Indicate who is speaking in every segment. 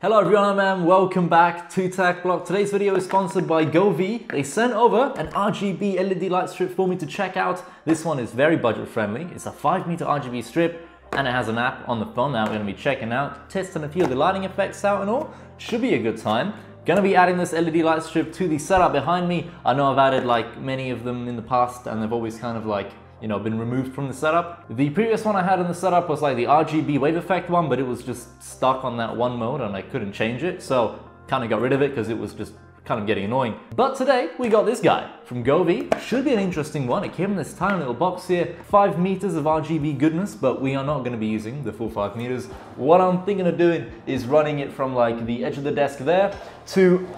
Speaker 1: Hello everyone, welcome back to TechBlock. Today's video is sponsored by LiQWYD. They sent over an RGB LED light strip for me to check out. This one is very budget friendly. It's a 5-meter RGB strip and it has an app on the phone that we're going to be checking out, testing a few of the lighting effects out and all. Should be a good time. Gonna be adding this LED light strip to the setup behind me. I know I've added like many of them in the past and they've always kind of like, you know, been removed from the setup. The previous one I had in the setup was like the RGB wave effect one, but it was just stuck on that one mode and I couldn't change it. So kind of got rid of it because it was just kind of getting annoying. But today we got this guy from LiQWYD. Should be an interesting one. It came in this tiny little box here, 5 meters of RGB goodness, but we are not going to be using the full 5 meters. What I'm thinking of doing is running it from like the edge of the desk there to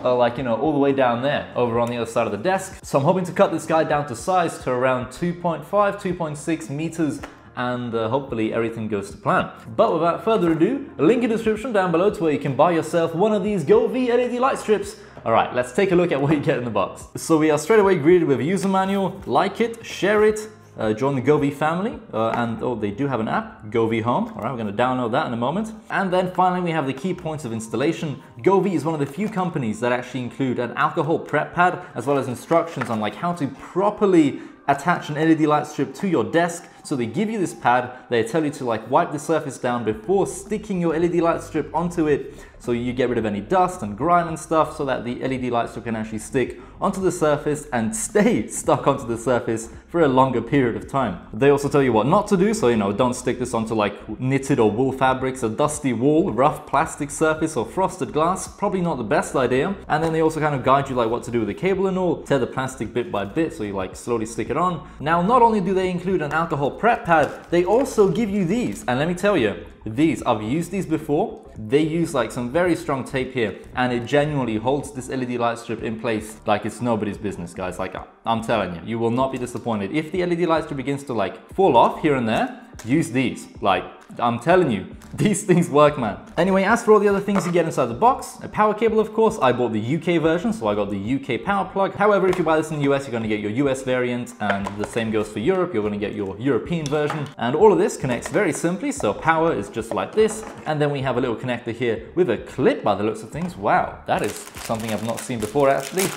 Speaker 1: like, you know, all the way down there over on the other side of the desk. So I'm hoping to cut this guy down to size to around 2.5, 2.6 meters and hopefully everything goes to plan. But without further ado, a link in the description down below to where you can buy yourself one of these LiQWYD LED light strips. Alright, let's take a look at what you get in the box. So we are straight away greeted with a user manual. Like it, share it, join the LiQWYD family, and oh, they do have an app, LiQWYD Home. All right, we're going to download that in a moment. And then finally, we have the key points of installation. LiQWYD is one of the few companies that actually include an alcohol prep pad, as well as instructions on like how to properly attach an LED light strip to your desk. So they give you this pad, they tell you to like wipe the surface down before sticking your LED light strip onto it, so you get rid of any dust and grime and stuff, so that the LED light strip can actually stick onto the surface and stay stuck onto the surface for a longer period of time. They also tell you what not to do, so you know, don't stick this onto like knitted or wool fabrics, a dusty wall, rough plastic surface or frosted glass, probably not the best idea. And then they also kind of guide you like what to do with the cable and all, tear the plastic bit by bit so you like slowly stick it on. Now not only do they include an alcohol prep pad, they also give you these, and let me tell you, these, I've used these before. They use like some very strong tape here and it genuinely holds this LED light strip in place like it's nobody's business, guys. Like I'm telling you, you will not be disappointed. If the LED light strip begins to like fall off here and there, use these. Like I'm telling you, these things work, man. Anyway, as for all the other things you get inside the box, a power cable, of course. I bought the UK version, so I got the UK power plug. However, if you buy this in the US, you're going to get your US variant, and the same goes for Europe. You're going to get your European version. And all of this connects very simply, so power is just like this. And then we have a little connector here with a clip by the looks of things. Wow, that is something I've not seen before, actually.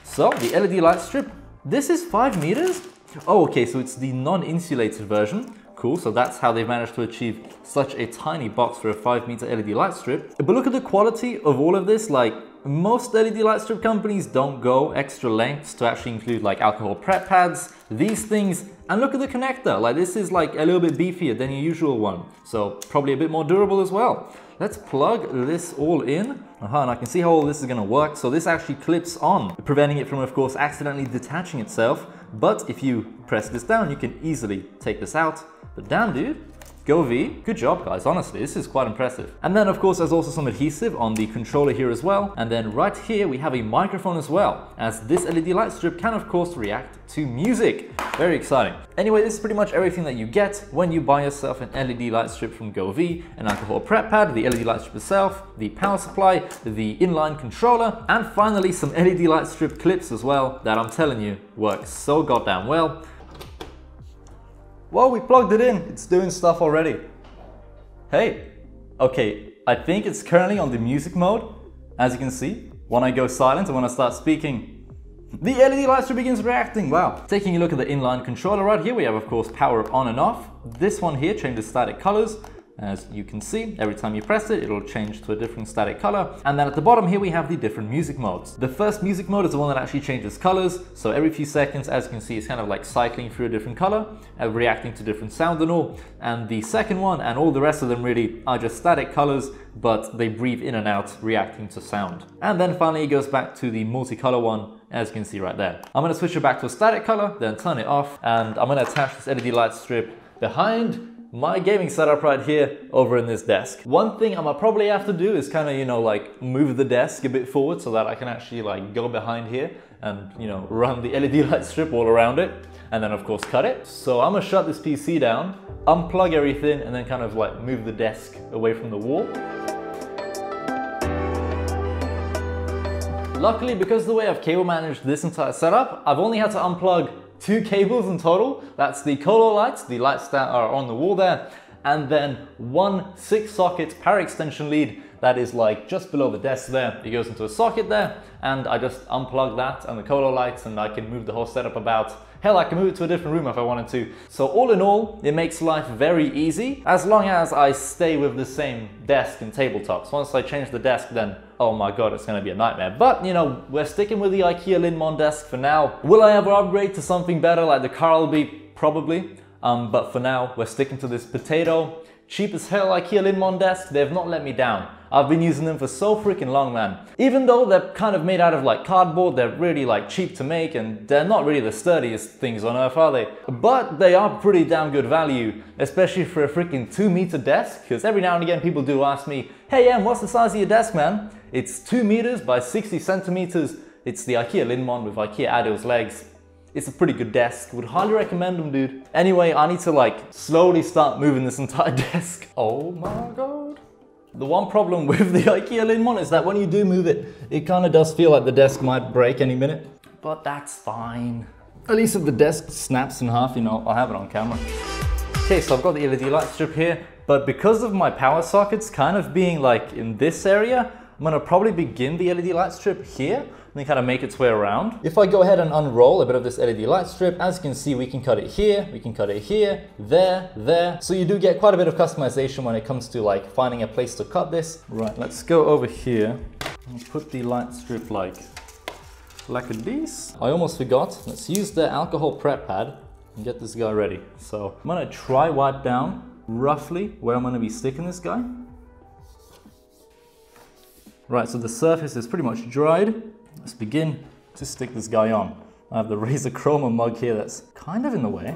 Speaker 1: So the LED light strip, this is 5 meters? Oh, okay, so it's the non-insulated version. Cool, so that's how they've managed to achieve such a tiny box for a 5-meter LED light strip. But look at the quality of all of this. Like, most LED light strip companies don't go extra lengths to actually include like alcohol prep pads, these things, and look at the connector. Like, this is like a little bit beefier than your usual one, so probably a bit more durable as well. Let's plug this all in. And I can see how all this is going to work. So this actually clips on, preventing it from, of course, accidentally detaching itself. But if you press this down, you can easily take this out. But damn, dude, LiQWYD, good job, guys. Honestly, this is quite impressive. And then, of course, there's also some adhesive on the controller here as well. And then right here, we have a microphone as well, as this LED light strip can, of course, react to music. Very exciting. Anyway, this is pretty much everything that you get when you buy yourself an LED light strip from LiQWYD, an alcohol prep pad, the LED light strip itself, the power supply, the inline controller, and finally some LED light strip clips as well that I'm telling you work so goddamn well. Well, we plugged it in. It's doing stuff already. Hey, okay, I think it's currently on the music mode. As you can see, when I go silent and when I start speaking, the LED light strip begins reacting. Wow. Taking a look at the inline controller right here, we have, of course, power on and off. This one here changes static colors. As you can see, every time you press it, it'll change to a different static color. And then at the bottom here, we have the different music modes. The first music mode is the one that actually changes colors. So every few seconds, as you can see, it's kind of like cycling through a different color, reacting to different sound and all. And the second one, and all the rest of them really, are just static colors, but they breathe in and out, reacting to sound. And then finally, it goes back to the multicolor one, as you can see right there. I'm gonna switch it back to a static color, then turn it off, and I'm gonna attach this LED light strip behind my gaming setup right here over in this desk. One thing I might probably have to do is kind of, you know, like move the desk a bit forward so that I can actually like go behind here and, you know, run the LED light strip all around it, and then of course cut it. So I'm gonna shut this PC down, unplug everything, and then kind of like move the desk away from the wall. Luckily, because of the way I've cable managed this entire setup, I've only had to unplug 2 cables in total. That's the colo lights, the lights that are on the wall there, and then one 6-socket power extension lead that is like just below the desk there. It goes into a socket there, and I just unplug that and the colo lights, and I can move the whole setup about. Hell, I can move it to a different room if I wanted to. So all in all, it makes life very easy, as long as I stay with the same desk and tabletops. Once I change the desk, then oh my god, it's gonna be a nightmare. But you know, we're sticking with the IKEA Lindmon desk for now. Will I ever upgrade to something better like the Karud? Probably. But for now, we're sticking to this potato, cheap as hell IKEA Lindmon desk. They've not let me down. I've been using them for so freaking long, man. Even though they're kind of made out of like cardboard, they're really like cheap to make, and they're not really the sturdiest things on earth, are they? But they are pretty damn good value, especially for a freaking 2-meter desk, because every now and again people do ask me, hey Em, what's the size of your desk, man? It's 2 meters by 60 centimeters. It's the IKEA Lindmon with IKEA Adeos legs. It's a pretty good desk. Would highly recommend them, dude. Anyway, I need to like slowly start moving this entire desk. Oh my god. The one problem with the IKEA Lindmon is that when you do move it, it kind of does feel like the desk might break any minute. But that's fine. At least if the desk snaps in half, you know, I'll have it on camera. Okay, so I've got the LED light strip here, but because of my power sockets kind of being like in this area, I'm gonna probably begin the LED light strip here and then kind of make its way around. If I go ahead and unroll a bit of this LED light strip, as you can see, we can cut it here, we can cut it here, there. So you do get quite a bit of customization when it comes to like finding a place to cut this. Right, let's go over here and put the light strip like this. I almost forgot. Let's use the alcohol prep pad and get this guy ready. So I'm gonna try wipe down roughly where I'm gonna be sticking this guy. Right, so the surface is pretty much dried. Let's begin to stick this guy on. I have the Razor Chroma mug here that's kind of in the way.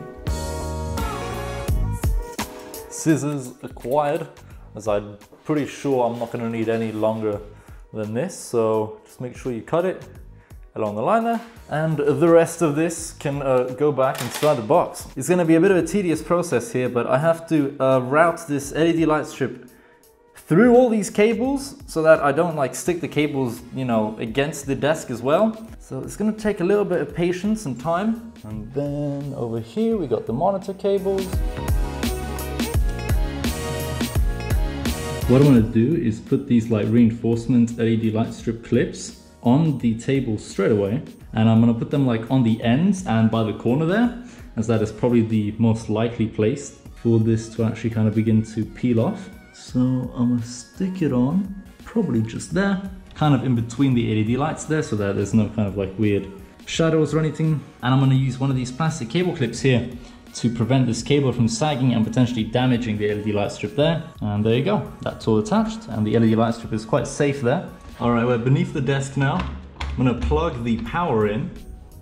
Speaker 1: Scissors acquired, as I'm pretty sure I'm not going to need any longer than this. So just make sure you cut it along the line there. And the rest of this can go back inside the box. It's going to be a bit of a tedious process here, but I have to route this LED light strip through all these cables so that I don't like stick the cables, you know, against the desk as well. So it's gonna take a little bit of patience and time. And then over here we got the monitor cables. What I want to do is put these like reinforcement LED light strip clips on the table straight away, and I'm gonna put them like on the ends and by the corner there, as that is probably the most likely place for this to actually kind of begin to peel off. So I'm gonna stick it on, probably just there, kind of in between the LED lights there, so that there's no kind of like weird shadows or anything. And I'm gonna use one of these plastic cable clips here to prevent this cable from sagging and potentially damaging the LED light strip there. And there you go, that's all attached, and the LED light strip is quite safe there. All right, we're beneath the desk now. I'm gonna plug the power in,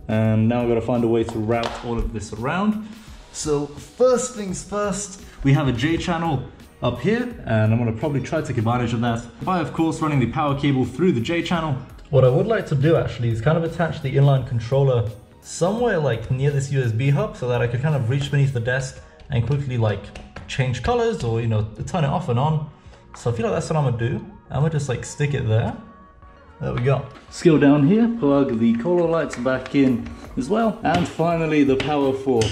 Speaker 1: and now I've gotta find a way to route all of this around. So first things first, we have a J channel up here, and I'm going to probably try to take advantage of that by, of course, running the power cable through the J channel. What I would like to do actually is kind of attach the inline controller somewhere like near this USB hub, so that I could kind of reach beneath the desk and quickly like change colors or, you know, turn it off and on. So I feel like that's what I'm going to do. I'm going to just like stick it there. There we go. Let's go down here, plug the colo lights back in as well, and finally the power for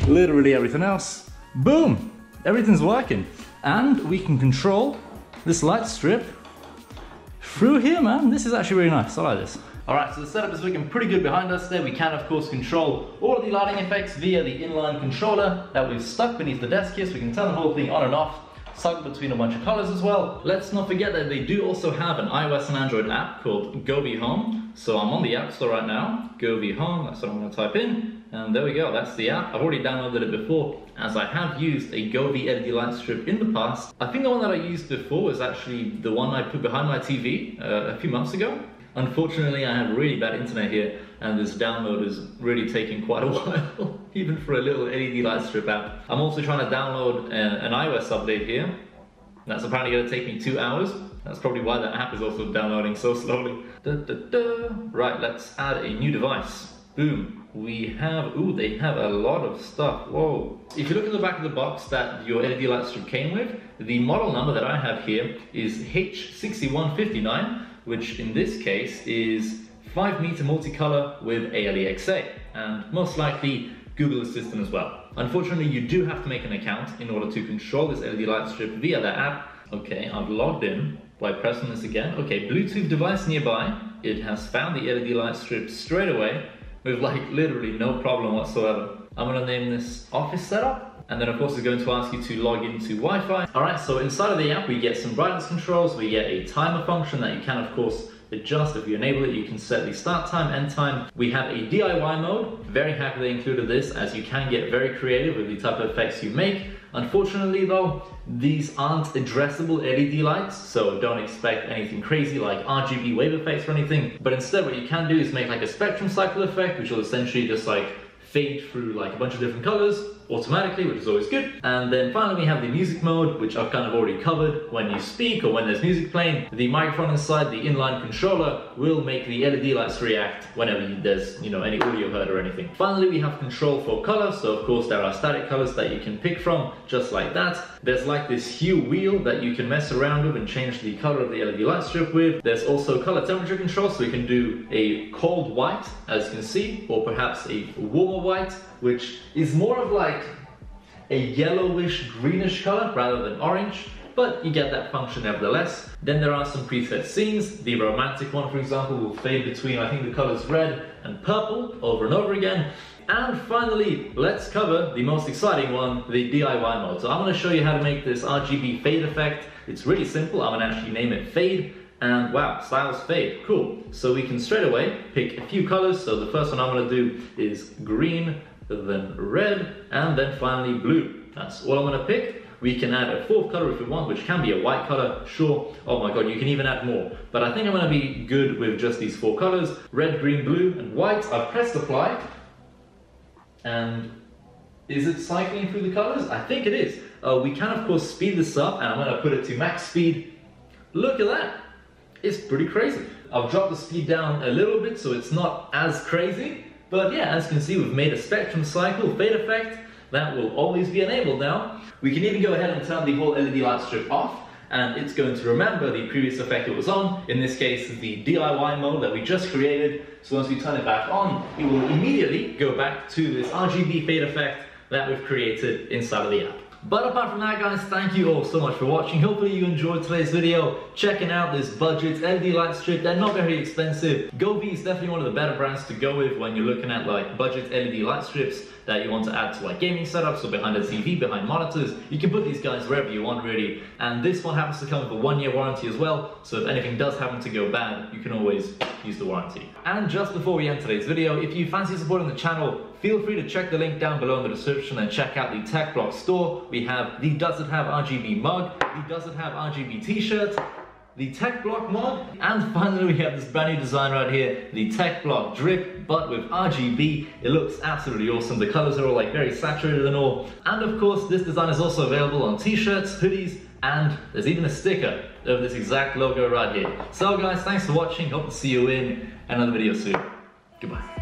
Speaker 1: literally everything else. Boom! Everything's working. And we can control this light strip through here, man. This is actually really nice. I like this. All right, so the setup is looking pretty good behind us there. We can, of course, control all of the lighting effects via the inline controller that we've stuck beneath the desk here, so we can turn the whole thing on and off, stuck between a bunch of colors as well. Let's not forget that they do also have an iOS and Android app called Govee Home. So I'm on the App Store right now, Govee Home, that's what I'm going to type in. And there we go, that's the app. I've already downloaded it before, as I have used a Govee LED light strip in the past. I think the one that I used before was actually the one I put behind my TV a few months ago. Unfortunately, I have really bad internet here, and this download is really taking quite a while, even for a little LED light strip app. I'm also trying to download an iOS update here. That's apparently going to take me 2 hours. That's probably why the app is also downloading so slowly. Right, let's add a new device. Boom. We have, ooh, they have a lot of stuff. Whoa. If you look at the back of the box that your LED light strip came with, the model number that I have here is H6159, which in this case is 5-meter multicolor with ALEXA, and most likely Google Assistant as well. Unfortunately, you do have to make an account in order to control this LED light strip via the app. Okay, I've logged in. by pressing this again. Okay, Bluetooth device nearby. It has found the LED light strip straight away with like literally no problem whatsoever. I'm gonna name this office setup. And then of course it's going to ask you to log into Wi-Fi. All right, so inside of the app, we get some brightness controls. We get a timer function that you can of course adjust. If you enable it, you can set the start time, end time. We have a DIY mode. Very happy they included this, as you can get very creative with the type of effects you make. Unfortunately though, these aren't addressable LED lights, so don't expect anything crazy like RGB wave effects or anything. But instead what you can do is make like a spectrum cycle effect, which will essentially just like fade through like a bunch of different colors automatically, which is always good. And then finally we have the music mode, which I've kind of already covered. When you speak or when there's music playing, the microphone inside the inline controller will make the LED lights react whenever there's, you know, any audio heard or anything. Finally, we have control for color. So of course there are static colors that you can pick from, just like that. There's like this hue wheel that you can mess around with and change the color of the LED light strip with. There's also color temperature control, so we can do a cold white, as you can see, or perhaps a warmer white, which is more of like a yellowish greenish color rather than orange, but you get that function nevertheless. Then there are some preset scenes. The romantic one, for example, will fade between, I think, the colors red and purple over and over again. And finally, let's cover the most exciting one, the DIY mode. So I'm going to show you how to make this RGB fade effect. It's really simple. I'm going to actually name it Fade. And wow, styles fade, cool. So we can straight away pick a few colors. So the first one I'm gonna do is green, then red, and then finally blue. That's all I'm gonna pick. We can add a fourth color if we want, which can be a white color, sure. Oh my God, you can even add more. But I think I'm gonna be good with just these four colors, red, green, blue, and white. I've pressed apply. And is it cycling through the colors? I think it is. We can of course speed this up, and I'm gonna put it to max speed. Look at that. It's pretty crazy. I've dropped the speed down a little bit so it's not as crazy, but yeah, as you can see, we've made a spectrum cycle fade effect that will always be enabled now. We can even go ahead and turn the whole LED light strip off, and it's going to remember the previous effect it was on, in this case the DIY mode that we just created. So once we turn it back on, it will immediately go back to this RGB fade effect that we've created inside of the app. But apart from that, guys, thank you all so much for watching. Hopefully you enjoyed today's video, checking out this budget LED light strip. They're not very expensive. GoV is definitely one of the better brands to go with when you're looking at like budget LED light strips that you want to add to like gaming setups or behind a TV, behind monitors. You can put these guys wherever you want really. And this one happens to come with a 1-year warranty as well. So if anything does happen to go bad, you can always use the warranty. And just before we end today's video, if you fancy supporting the channel, feel free to check the link down below in the description and check out the TechBlock store. We have the Does It Have RGB mug, the Does It Have RGB t-shirt, the TechBlock mug, and finally we have this brand new design right here, the TechBlock drip, but with RGB. It looks absolutely awesome. The colors are all like very saturated and all. And of course, this design is also available on t-shirts, hoodies, and there's even a sticker of this exact logo right here. So guys, thanks for watching. Hope to see you in another video soon. Goodbye.